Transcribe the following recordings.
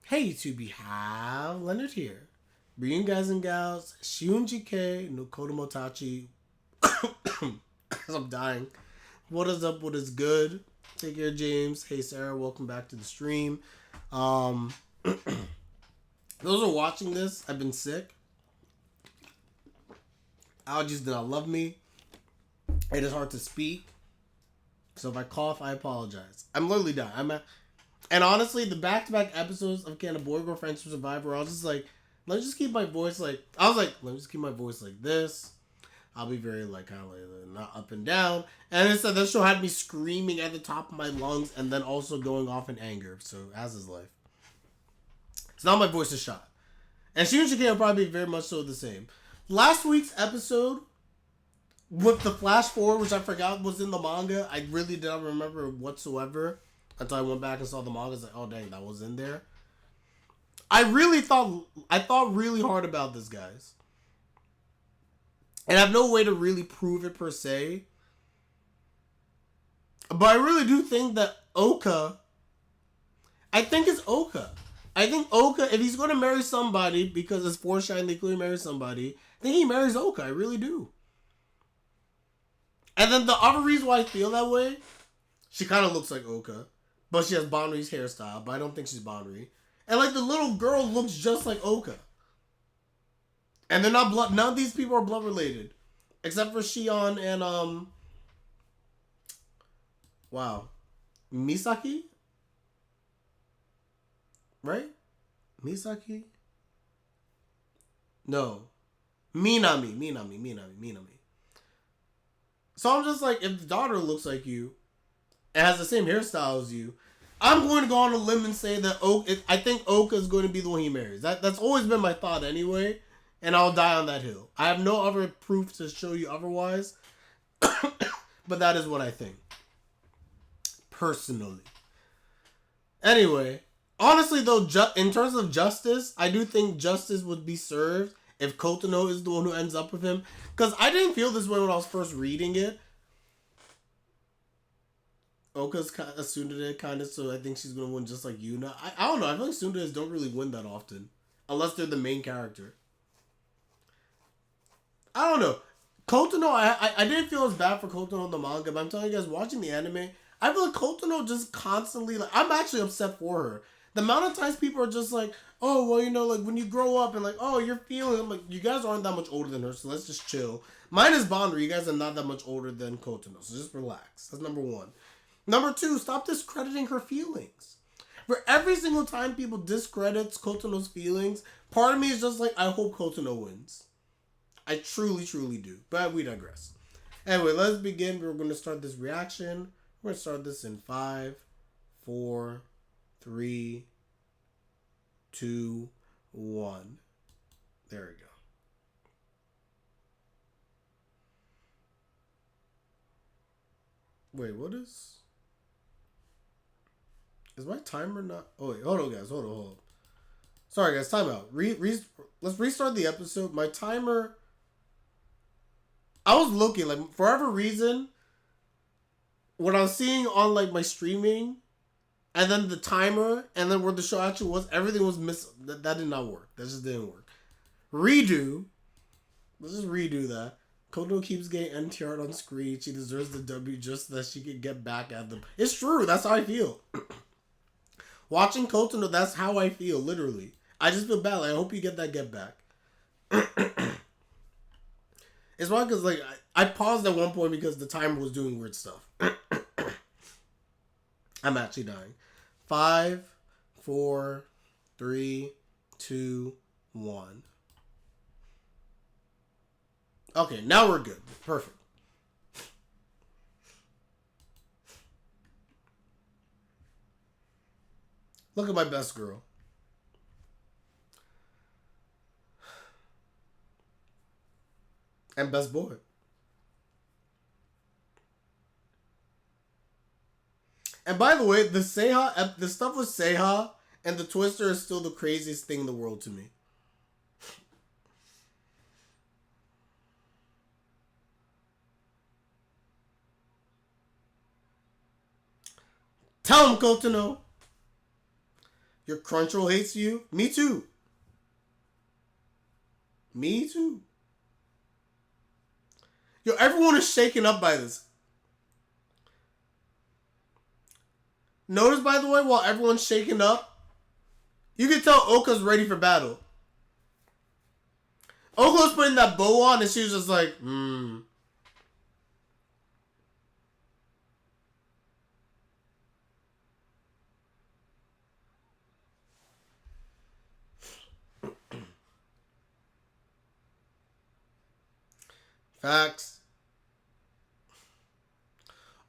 Hey YouTube, we have Leonard here. Bringing guys and gals, Shiunji-ke no Kodomotachi. I'm dying. What is up? What is good? Take care, James. Hey, Sarah. Welcome back to the stream. Those who are watching this, I've been sick. Allergies do not love me. It is hard to speak. So if I cough, I apologize. I'm literally dying. And honestly, the back-to-back episodes of Can a Boy Girl Friends Survivor, I was just like, let me just keep my voice like, let me just keep my voice like this. I'll be very like, kind of like, not up and down. And instead, this show had me screaming at the top of my lungs and then also going off in anger. So, as is life. So now my voice is shot. And Shiunji-ke will probably be very much so the same. Last week's episode, with the flash forward, which I forgot was in the manga, I really didn't remember whatsoever. Until I went back and saw the manga, I was like, oh dang, that was in there. I thought really hard about this, guys. And I have no way to really prove it per se. But I really do think that I think it's Oka. I think Oka, if he's going to marry somebody, because it's foreshadowing they clearly marry somebody, I think he marries Oka. I really do. And then the other reason why I feel that way, she kind of looks like Oka. But she has Bonri's hairstyle, but I don't think she's Bonri. And like the little girl looks just like Oka. And they're not blood. None of these people are blood related, except for Shion and wow, Misaki, right? Misaki. No, Minami. So I'm just like, if the daughter looks like you, and has the same hairstyle as you, I'm going to go on a limb and say that I think Oka is going to be the one he marries. That's always been my thought anyway, and I'll die on that hill. I have no other proof to show you otherwise, but that is what I think. Personally. Anyway, honestly though, in terms of justice, I do think justice would be served if Kotono is the one who ends up with him. Because I didn't feel this way when I was first reading it. Oka's kind of tsundere kind of, so I think she's going to win just like Yuna. I don't know. I feel like tsunderes don't really win that often. Unless they're the main character. I don't know. Kotono, I didn't feel as bad for Kotono in the manga, but I'm telling you guys, watching the anime, I feel like Kotono just constantly, like, I'm actually upset for her. The amount of times people are just like, oh, well, you know, like, when you grow up and like, oh, you're feeling, I'm like, you guys aren't that much older than her, so let's just chill. Mine is Bondra. You guys are not that much older than Kotono, so just relax. That's number one. Number two, stop discrediting her feelings. For every single time people discredit Kotono's feelings, part of me is just like, I hope Kotono wins. I truly, truly do. But we digress. Anyway, let's begin. We're going to start this reaction. We're going to start this in 5, 4, 3, 2, 1. There we go. Wait, what is... Is my timer not... Oh, wait. Hold on, guys. Hold on. Sorry, guys. Time out. Let's restart the episode. My timer... I was looking, like, for whatever reason, what I was seeing on, like, my streaming, and then the timer, and then where the show actually was, everything was missing. That did not work. That just didn't work. Redo. Let's just redo that. Koto keeps getting NTR'd on screen. She deserves the W just so that she can get back at them. It's true. That's how I feel. Watching Kotono, that's how I feel, literally. I just feel bad. Like, I hope you get that get back. It's why, because, like, I paused at one point because the timer was doing weird stuff. I'm actually dying. 5, 4, 3, 2, 1. Okay, now we're good. Perfect. Look at my best girl. And best boy. And by the way, the stuff with Seiha and the Twister is still the craziest thing in the world to me. Tell him, Kotono. Your Crunchyroll hates you? Me too. Me too. Yo, everyone is shaken up by this. Notice, by the way, while everyone's shaken up, you can tell Oka's ready for battle. Oka was putting that bow on and she was just like, Facts.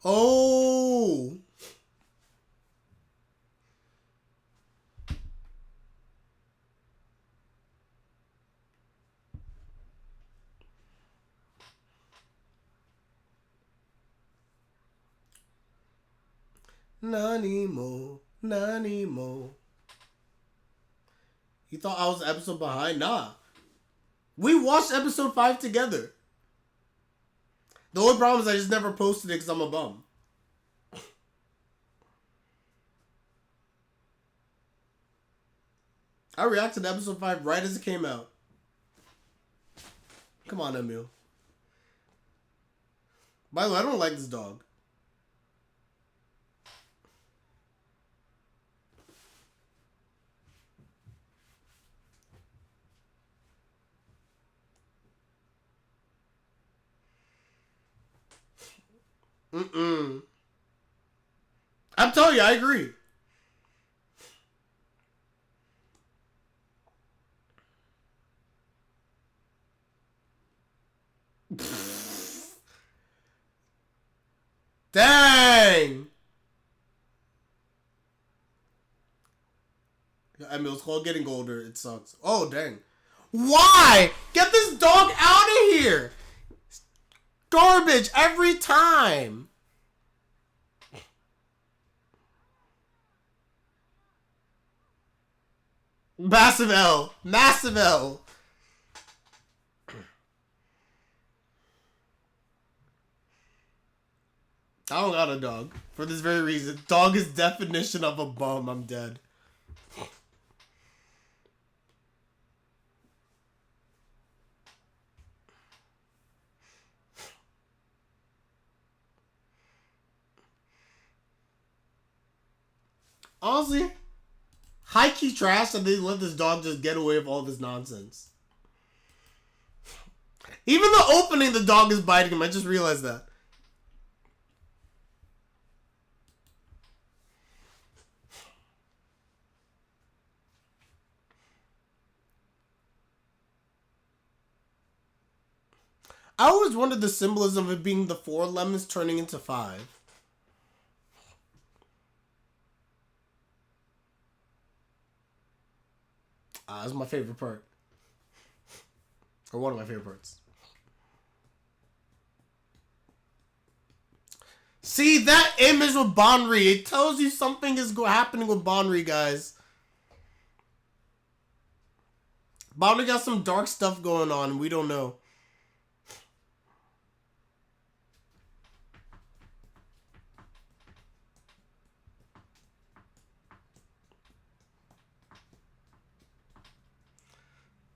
Oh. Nani mo. You thought I was an episode behind? Nah. We watched episode 5 together. The only problem is I just never posted it because I'm a bum. I reacted to episode 5 right as it came out. Come on, Emil. By the way, I don't like this dog. I'm telling you, I agree. Dang! Emil's called getting older. It sucks. Oh, dang. Why? Get this dog out of here! Garbage every time. Massive L. Massive L. I don't got a dog. For this very reason. Dog is definition of a bum. I'm dead. Honestly, high-key trash that they let this dog just get away with all this nonsense. Even the opening, the dog is biting him. I just realized that. I always wondered the symbolism of it being the 4 lemons turning into 5. That's my favorite part. Or one of my favorite parts. See, that image with Bonri, it tells you something is happening with Bonri, guys. Bonri got some dark stuff going on, and we don't know.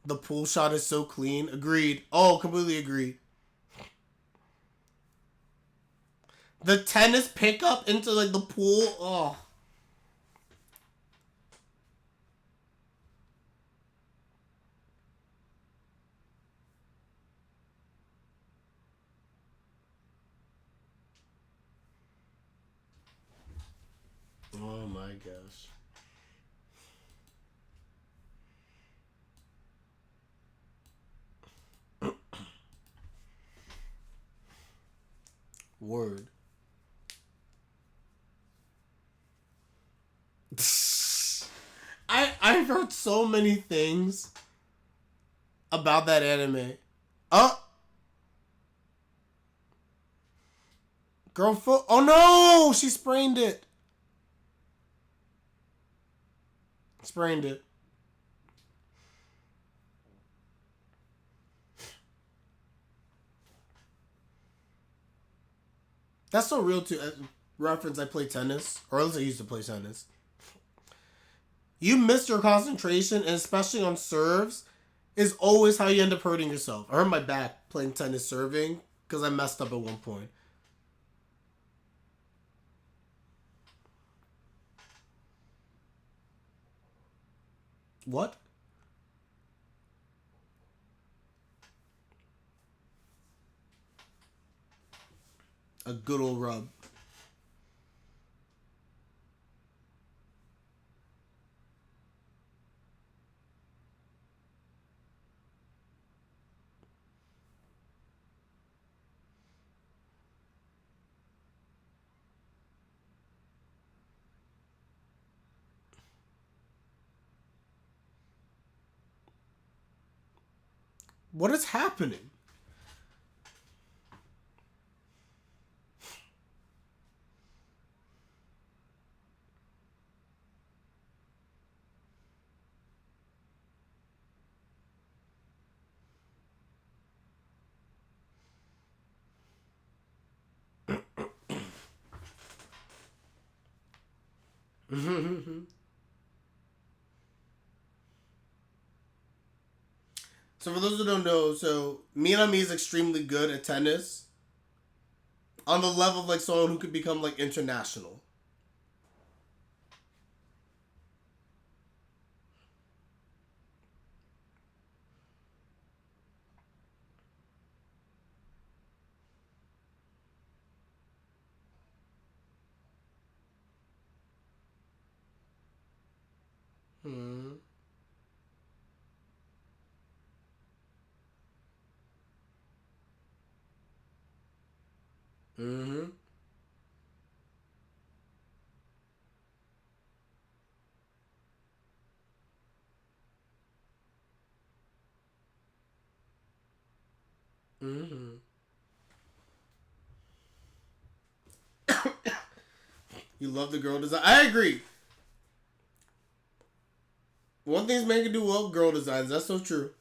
The pool shot is so clean. Agreed. Oh, completely agreed. The tennis pickup into like the pool. Oh. Oh my gosh. Word. I've heard so many things about that anime. Girl foot. Oh no! She sprained it. Sprained it. That's so real too. Reference, I play tennis. Or at least I used to play tennis. You miss your concentration, and especially on serves, is always how you end up hurting yourself. I hurt my back playing tennis serving because I messed up at one point. What? A good old rub. What is happening? So for those who don't know, so Minami is extremely good at tennis on the level of like someone who could become like international. Hmm. Mm-hmm. Mm-hmm. You love the girl design. I agree. One thing's man can do well, girl designs. That's so true.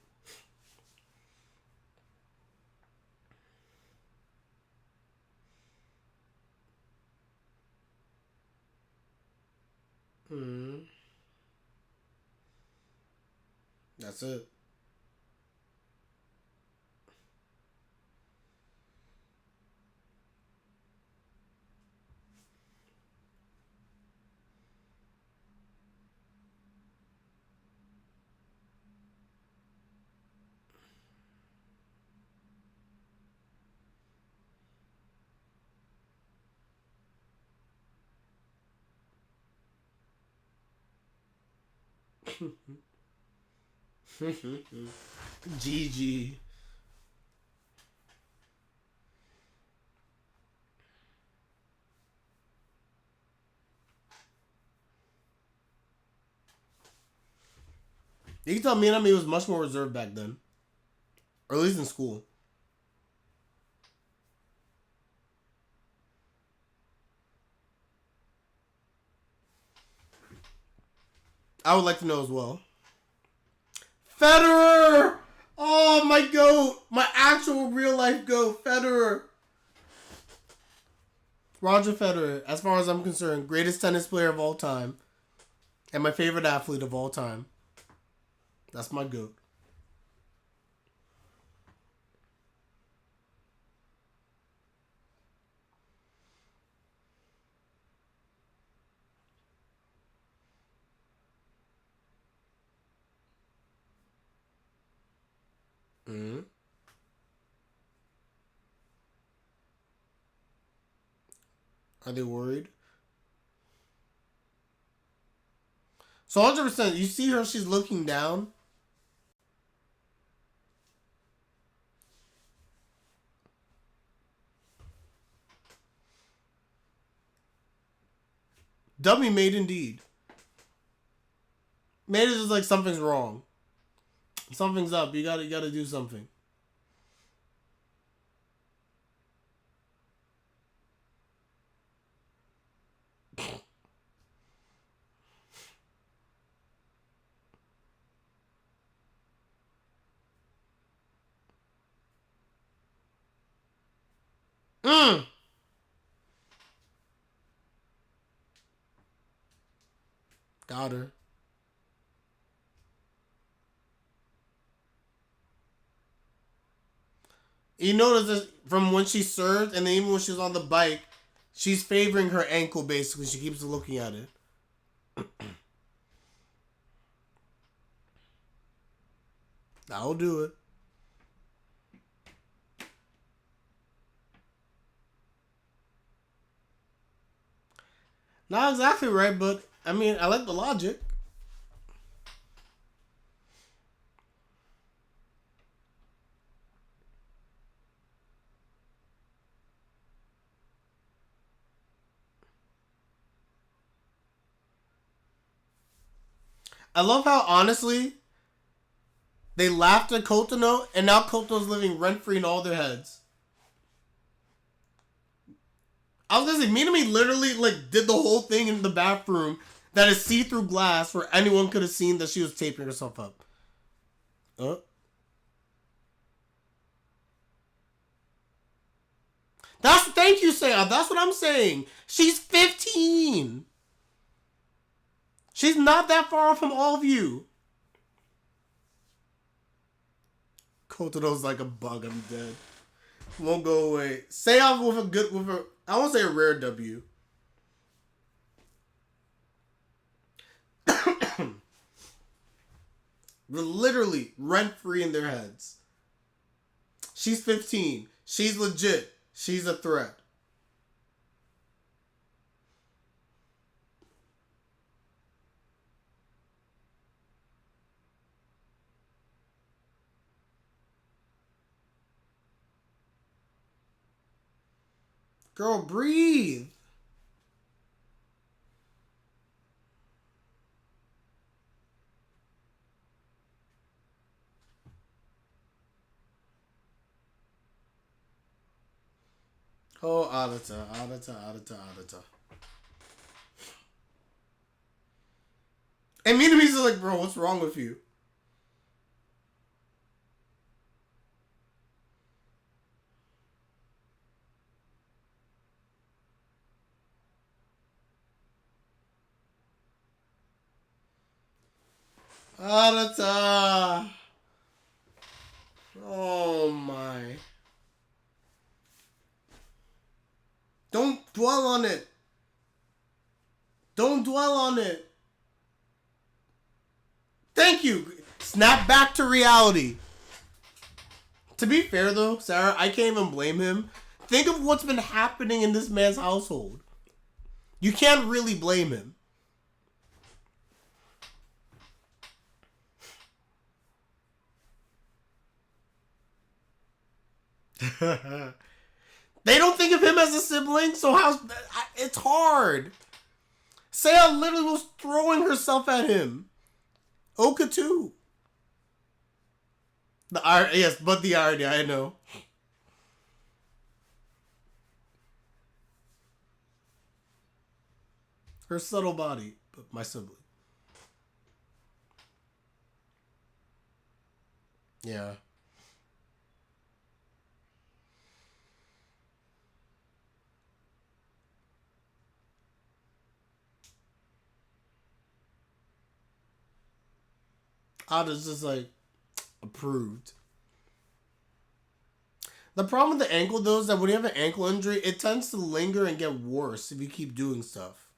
Hmm. That's it. GG. You can tell Minami was much more reserved back then, or at least in school. I would like to know as well. Federer! Oh, my goat. My actual real life goat, Federer. Roger Federer, as far as I'm concerned, greatest tennis player of all time. And my favorite athlete of all time. That's my goat. Mm-hmm. Are they worried? So 100%, you see her, she's looking down. Dummy made indeed. Made is just like something's wrong. Something's up. You gotta do something. Mm. Got her. You notice this from when she served, and then even when she was on the bike, she's favoring her ankle, basically. She keeps looking at it. That'll do it. Not exactly right, but I mean, I like the logic. I love how, honestly, they laughed at Kotono, and now Kotono's living rent-free in all their heads. I was gonna say, Minami literally, like, did the whole thing in the bathroom that is see-through glass where anyone could have seen that she was taping herself up. Thank you, Sam. That's what I'm saying. She's 15. She's not that far from all of you. Kotono's like a bug. I'm dead. Won't go away. Say off I won't say a rare W. We're literally rent free in their heads. She's 15. She's legit. She's a threat. Girl, breathe. Oh, Arata. And Minami's like, bro, what's wrong with you? Arata. Oh my. Don't dwell on it. Don't dwell on it. Thank you. Snap back to reality. To be fair though, Sarah, I can't even blame him. Think of what's been happening in this man's household. You can't really blame him. They don't think of him as a sibling, so it's hard. Saya literally was throwing herself at him. Oka too. Yes, but the irony, I know. Her subtle body, but my sibling. Yeah. Ada's just like approved. The problem with the ankle though is that when you have an ankle injury, it tends to linger and get worse if you keep doing stuff.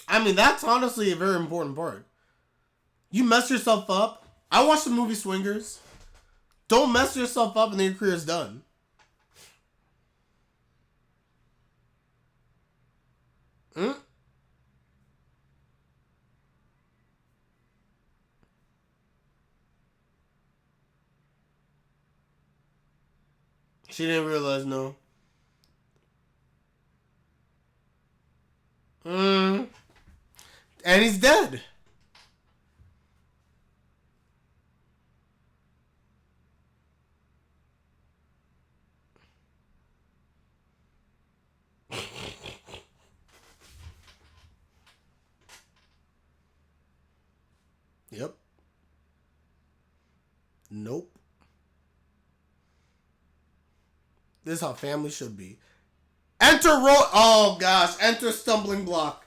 I mean, that's honestly a very important part. You mess yourself up. I watched the movie Swingers. Don't mess yourself up and then your career's done. Hmm? She didn't realize, no. Mm. And he's dead. Yep. Nope. This is how family should be. Enter oh gosh, enter stumbling block.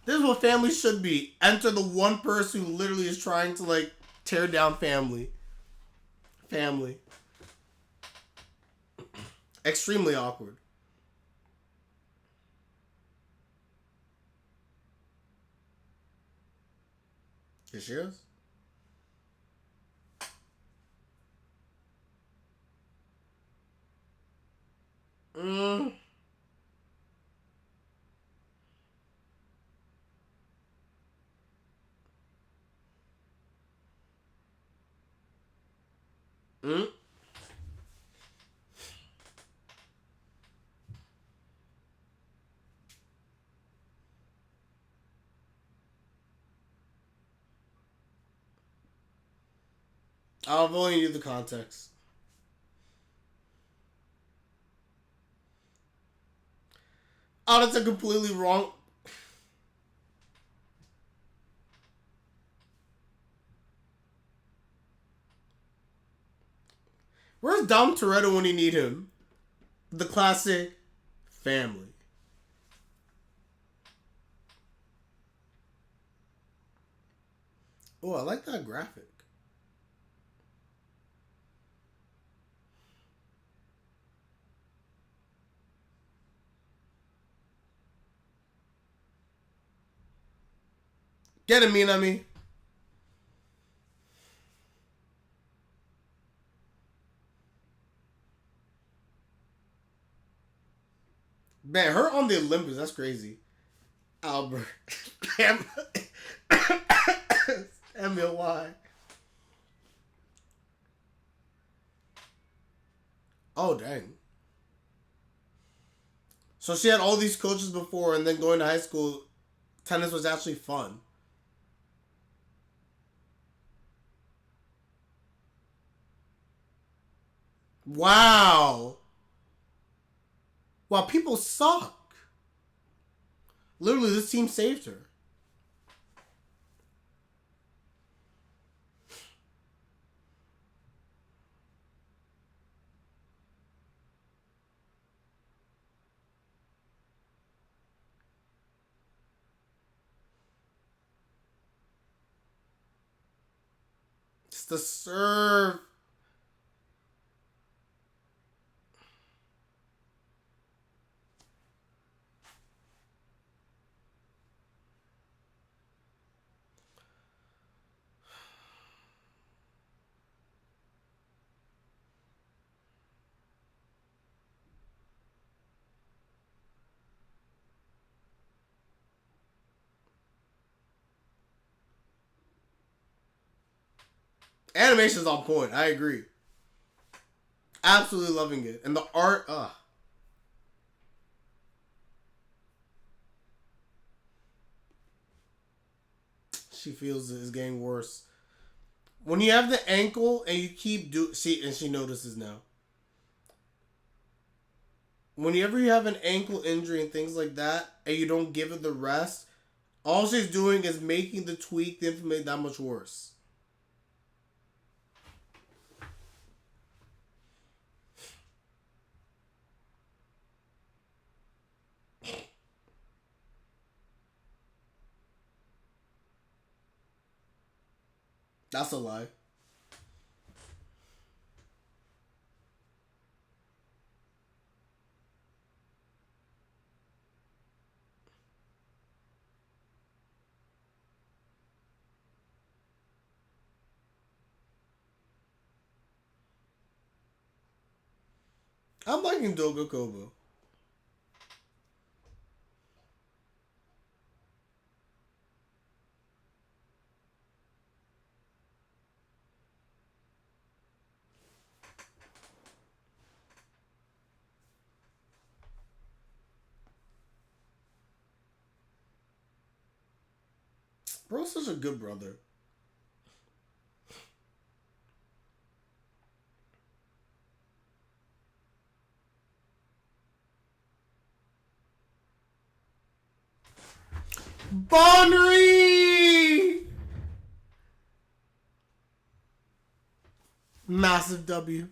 This is what family should be. Enter the one person who literally is trying to like tear down family. Family. Extremely awkward. Here she is. Mm. Mm. I'll only need the context. Oh, that's a completely wrong. Where's Dom Toretto when you need him? The classic family. Oh, I like that graphic. Get him, Minami. Man, her on the Olympus, that's crazy. Albert. Emil, why? Oh, dang. So she had all these coaches before, and then going to high school, tennis was actually fun. Wow. Wow, people suck. Literally, this team saved her. It's the serve. Animation's on point. I agree. Absolutely loving it. And the art, she feels it is getting worse. When you have the ankle and you keep and she notices now. Whenever you have an ankle injury and things like that, and you don't give it the rest, all she's doing is making the tweak, the inflammation that much worse. That's a lie. I'm liking Doga Kobo. Bro's such a good brother. Bonnery! Massive W.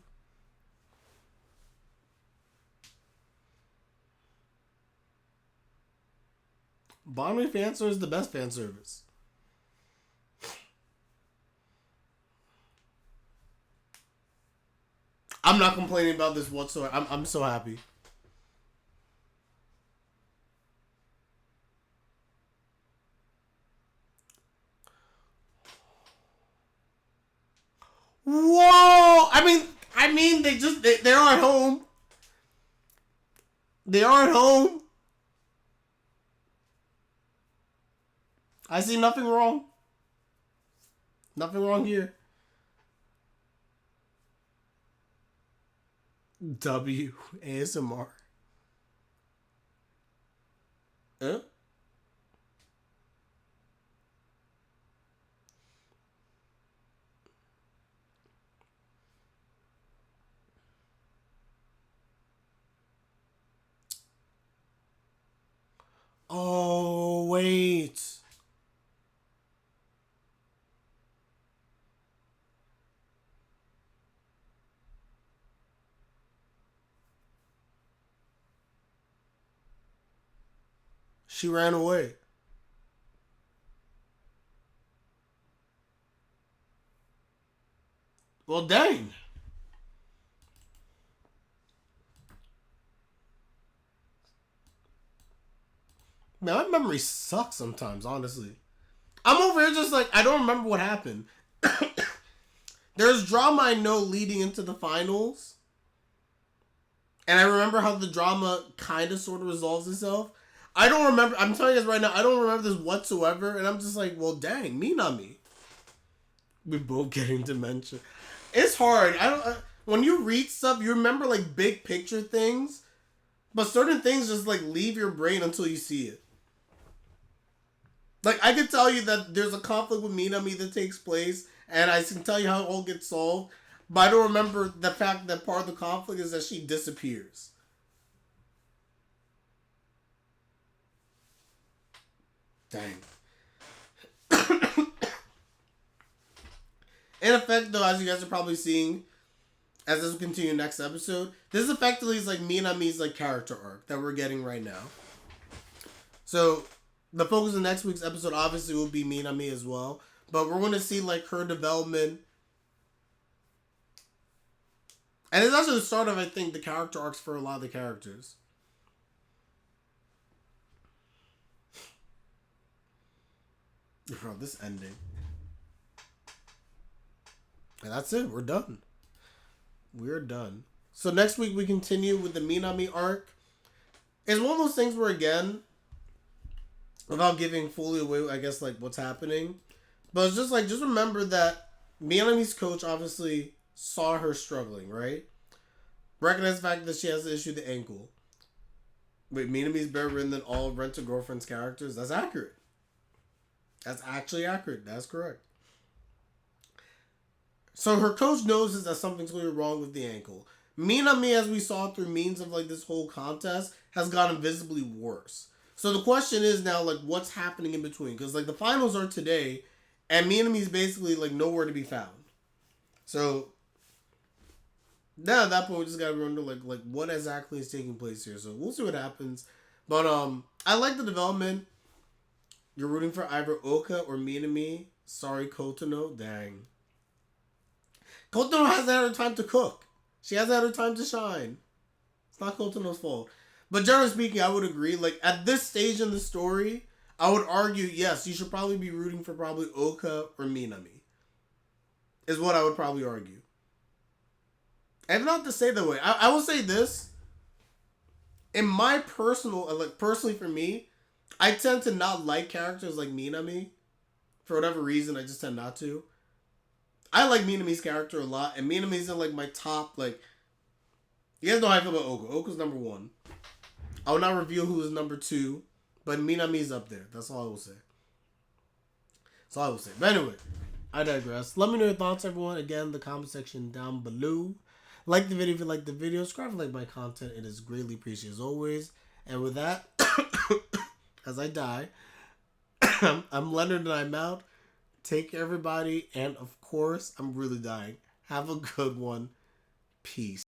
Bonway fan service is the best fan service. I'm not complaining about this whatsoever. I'm so happy. Whoa! I mean, they are at home. They are at home. I see nothing wrong. Nothing wrong here. W ASMR. Huh? Oh, wait. She ran away. Well, dang. Man, my memory sucks sometimes, honestly. I'm over here just like, I don't remember what happened. There's drama I know leading into the finals. And I remember how the drama kind of sort of resolves itself. I don't remember. I'm telling you guys right now, I don't remember this whatsoever. And I'm just like, well, dang, Minami. We're both getting dementia. It's hard. When you read stuff, you remember like big picture things. But certain things just like leave your brain until you see it. Like, I can tell you that there's a conflict with Minami that takes place, and I can tell you how it all gets solved, but I don't remember the fact that part of the conflict is that she disappears. Dang. In effect, though, as you guys are probably seeing, as this will continue next episode, this effectively is like Minami's like character arc that we're getting right now. So the focus of next week's episode obviously will be Minami as well. But we're going to see like her development. And it's actually the start of, I think, the character arcs for a lot of the characters. Bro, this ending. And that's it. We're done. We're done. So next week we continue with the Minami arc. It's one of those things where, again, without giving fully away, I guess, like, what's happening. But it's just, like, just remember that Minami's coach obviously saw her struggling, right? Recognize the fact that she has the issue with the ankle. Wait, Minami's better written than all Rent-a-Girlfriend's characters? That's accurate. That's actually accurate. That's correct. So her coach knows that something's clearly wrong with the ankle. Minami, as we saw through means of, like, this whole contest, has gotten visibly worse. So the question is now, like, what's happening in between? Because, like, the finals are today, and Minami's basically, like, nowhere to be found. So now at that point, we just gotta wonder, like what exactly is taking place here. So we'll see what happens. But I like the development. You're rooting for either Oka or Minami. Sorry, Kotono. Dang. Kotono hasn't had her time to cook. She hasn't had her time to shine. It's not Kotono's fault. But generally speaking, I would agree. Like, at this stage in the story, I would argue, yes, you should probably be rooting for probably Oka or Minami. Is what I would probably argue. And not to say that way. I will say this. In my personal, like, personally for me, I tend to not like characters like Minami. For whatever reason, I just tend not to. I like Minami's character a lot. And Minami's in, like, my top, like... You guys know how I feel about Oka. Oka's number 1. I will not reveal who is number 2, but Minami's up there. That's all I will say. That's all I will say. But anyway, I digress. Let me know your thoughts, everyone. Again, the comment section down below. Like the video if you like the video. Subscribe if you like my content. It is greatly appreciated as always. And with that, as I die, I'm Leonard and I'm out. Take care, everybody. And of course, I'm really dying. Have a good one. Peace.